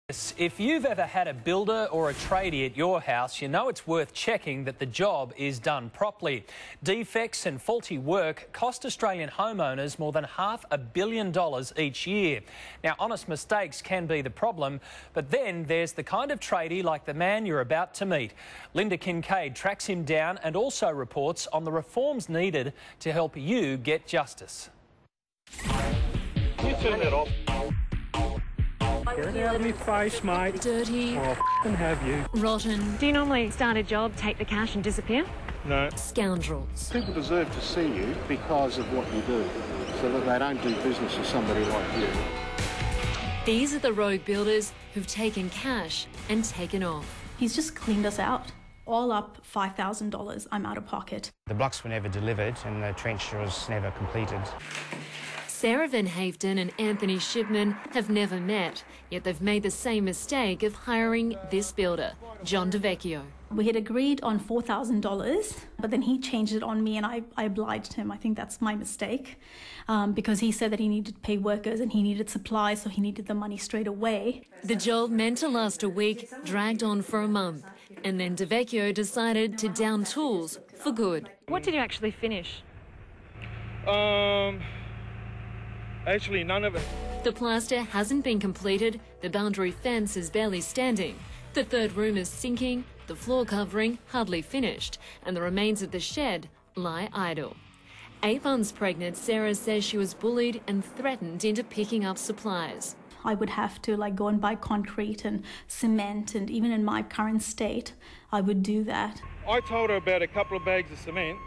If you've ever had a builder or a tradie at your house, you know it's worth checking that the job is done properly. Defects and faulty work cost Australian homeowners more than $500 million each year. Now, honest mistakes can be the problem, but then there's the kind of tradie like the man you're about to meet. Linda Kincaid tracks him down and also reports on the reforms needed to help you get justice. Can you turn that off? Get it out of my face, mate. Dirty. Or I'll have you. Rotten. Do you normally start a job, take the cash and disappear? No. Scoundrels. People deserve to see you because of what you do, so that they don't do business with somebody like you. These are the rogue builders who've taken cash and taken off. He's just cleaned us out. All up $5,000 I'm out of pocket. The blocks were never delivered and the trench was never completed. Sarah Van Haeften and Anthony Shipman have never met, yet they've made the same mistake of hiring this builder, John DeVecchio. We had agreed on $4,000, but then he changed it on me and I obliged him. I think that's my mistake, because he said that he needed to pay workers and he needed supplies, so he needed the money straight away. The job meant to last a week dragged on for a month, and then DeVecchio decided to down tools for good. What did you actually finish? Actually, none of it. The plaster hasn't been completed, the boundary fence is barely standing, the third room is sinking, the floor covering hardly finished, and the remains of the shed lie idle. 8 months pregnant, Sarah says she was bullied and threatened into picking up supplies. I would have to go and buy concrete and cement, and even in my current state, I would do that. I told her about a couple of bags of cement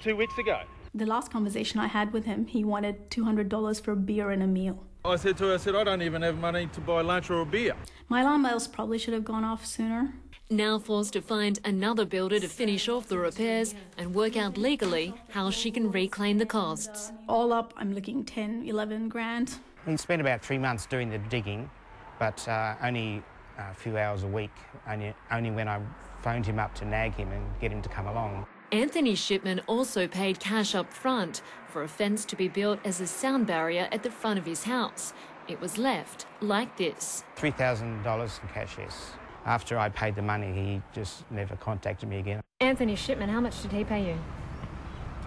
2 weeks ago. The last conversation I had with him, he wanted $200 for a beer and a meal. I said to her, I don't even have money to buy lunch or a beer. My alarm bells probably should have gone off sooner. Now forced to find another builder to finish off the repairs and work out legally how she can reclaim the costs. All up, I'm looking 10, 11 grand. He spent about 3 months doing the digging, but only a few hours a week, only when I phoned him up to nag him and get him to come along. Anthony Shipman also paid cash up front for a fence to be built as a sound barrier at the front of his house. It was left like this. $3,000 in cash, yes. After I paid the money, he just never contacted me again. Anthony Shipman, how much did he pay you?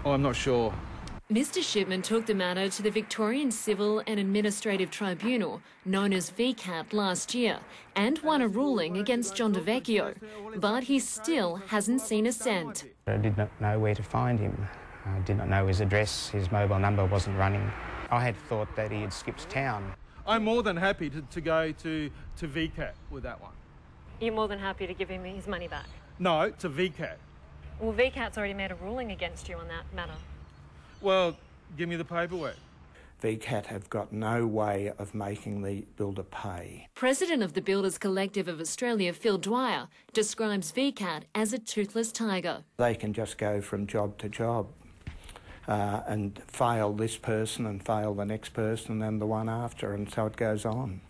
Oh, I'm not sure. Mr Shipman took the matter to the Victorian Civil and Administrative Tribunal, known as VCAT, last year, and won a ruling against John DeVecchio, but he still hasn't seen a cent. I did not know where to find him. I did not know his address. His mobile number wasn't running. I had thought that he had skipped town. I'm more than happy to go to VCAT with that one. You're more than happy to give him his money back? No, to VCAT. Well, VCAT's already made a ruling against you on that matter. Well, give me the paperwork. VCAT have got no way of making the builder pay. President of the Builders Collective of Australia, Phil Dwyer, describes VCAT as a toothless tiger. They can just go from job to job and fail this person and fail the next person and the one after, and so it goes on.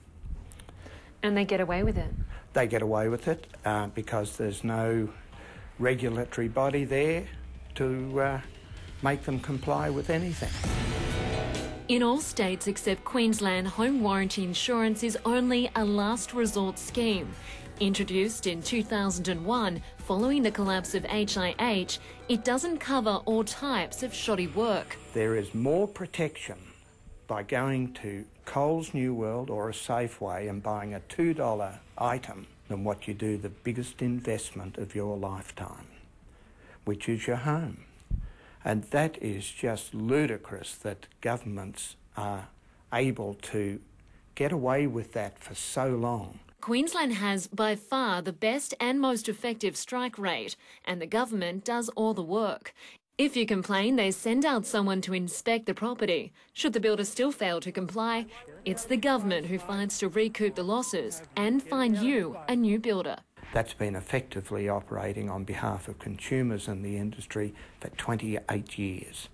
And they get away with it? They get away with it because there's no regulatory body there to make them comply with anything. In all states except Queensland, home warranty insurance is only a last resort scheme. Introduced in 2001 following the collapse of HIH, it doesn't cover all types of shoddy work. There is more protection by going to Coles New World or a Safeway and buying a $2 item than what you do the biggest investment of your lifetime, which is your home. And that is just ludicrous that governments are able to get away with that for so long. Queensland has by far the best and most effective strike rate, and the government does all the work. If you complain, they send out someone to inspect the property. Should the builder still fail to comply, it's the government who fights to recoup the losses and find you a new builder. That's been effectively operating on behalf of consumers in the industry for 28 years.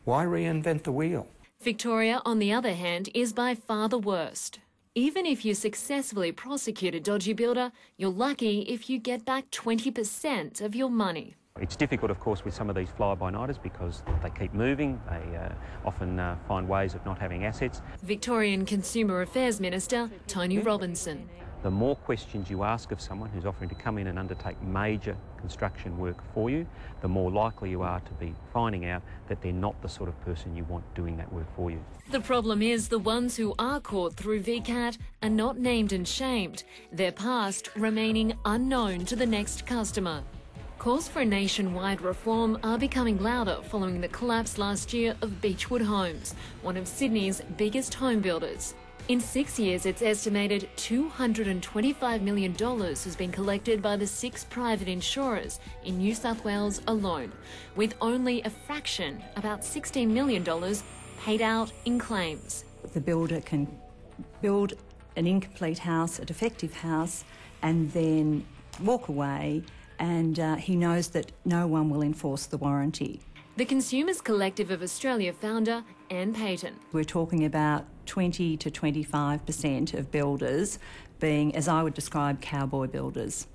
Why reinvent the wheel? Victoria, on the other hand, is by far the worst. Even if you successfully prosecute a dodgy builder, you're lucky if you get back 20% of your money. It's difficult, of course, with some of these fly-by-nighters because they keep moving, they often find ways of not having assets. Victorian Consumer Affairs Minister Tony Robinson. The more questions you ask of someone who's offering to come in and undertake major construction work for you, the more likely you are to be finding out that they're not the sort of person you want doing that work for you. The problem is the ones who are caught through VCAT are not named and shamed, their past remaining unknown to the next customer. Calls for nationwide reform are becoming louder following the collapse last year of Beechwood Homes, one of Sydney's biggest home builders. In 6 years, it's estimated $225 million has been collected by the 6 private insurers in New South Wales alone, with only a fraction, about $16 million, paid out in claims. The builder can build an incomplete house, a defective house, and then walk away, and he knows that no one will enforce the warranty. The Consumers Collective of Australia founder Anne Payton. We're talking about 20 to 25% of builders being, as I would describe, cowboy builders.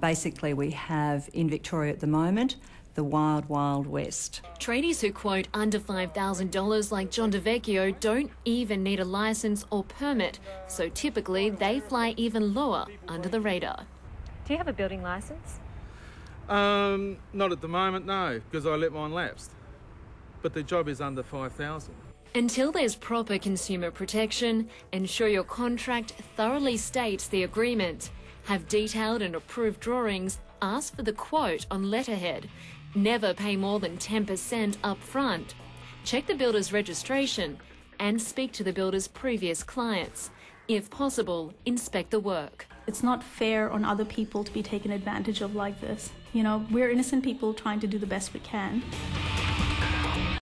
Basically, we have in Victoria at the moment the wild, wild west. Tradies who quote under $5,000 like John DeVecchio don't even need a licence or permit, so typically they fly even lower under the radar. Do you have a building licence? Not at the moment, no, because I let mine lapse. But the job is under 5,000. Until there's proper consumer protection, ensure your contract thoroughly states the agreement. Have detailed and approved drawings, ask for the quote on letterhead. Never pay more than 10% up front. Check the builder's registration and speak to the builder's previous clients. If possible, inspect the work. It's not fair on other people to be taken advantage of like this. You know, we're innocent people trying to do the best we can.